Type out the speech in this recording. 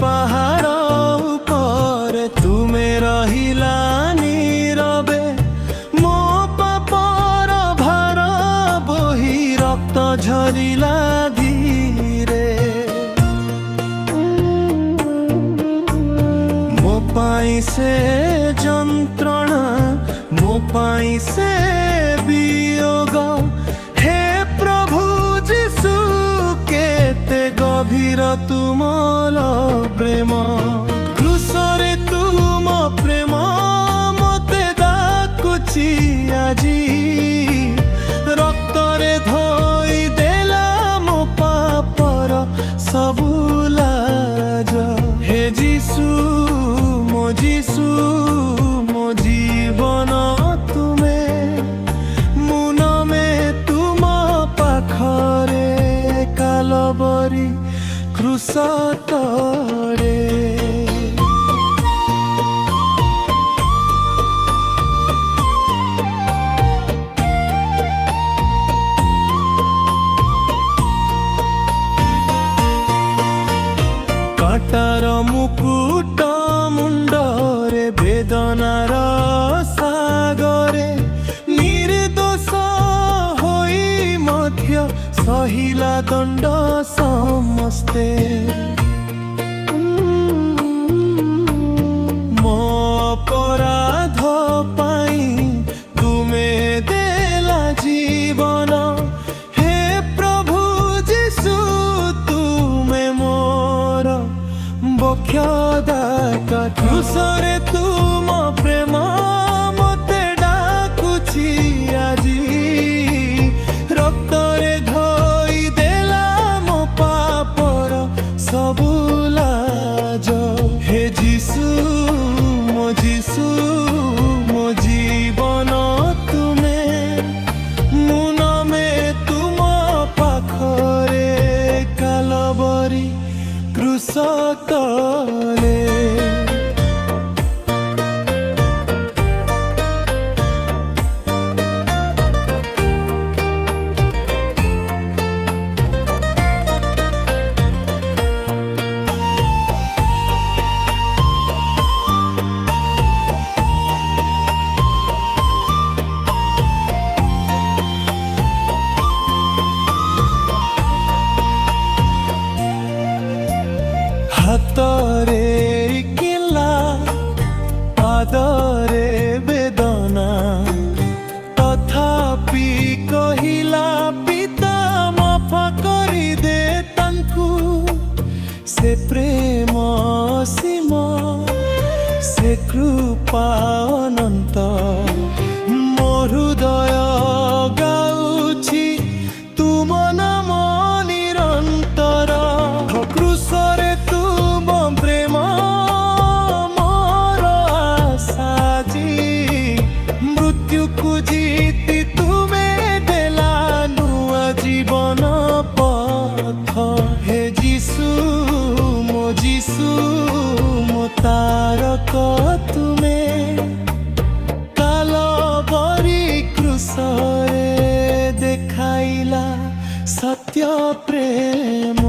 ପାହାଡ଼ ଉପରେ ତୁମେ ରହିଲା নীরবে ମୋ ପାପର ଭାର ବୋହି ରକ୍ତ ଝରିଲା ଧୀରେ ମୋ ପାଇଁ ସେ ଯନ୍ତ୍ରଣା ମୋ ପାଇଁ ସେ ବିୟୋଗ हे प्रभु जीशु केते गभीर तुमल प्रेम क्रूसरे तुम प्रेम मते डाकुची आजी रक्तरे धोई देला मो पापर सबु लाज हे जीशु मो जीवन तुमे कालबरी क्रूस तळे काटार मुकुट मुंडरे वेदनार सागरे निर्दोष होई मध्य सहिला दंड समस्ते मो अपराध पाई तुमे देला जीवन हे प्रभु जीशु तुमे मोर बक्षदाता क्रूसरे तुम प्रेम मते डाकुची आजी रक्तरे सबु लाज हे जीशु मो जीवन तुमे मुन में तुम पाखरे कालबरी क्रूस तळे हातरे किला पादरे वेदना तथापि कहिला पिता माफ करि दे तांकु से प्रेम सीम से कृपा अनंत मो हृदय गाउछि तुम नाम निरंतर क्रूसरे प्रेम मोर आशाजी मृत्यु को जीति तुमे देला नुआ जीवन पथ हे जीशु मो तारक तुमे कालबरी क्रूसरे देखाइला सत्य प्रेम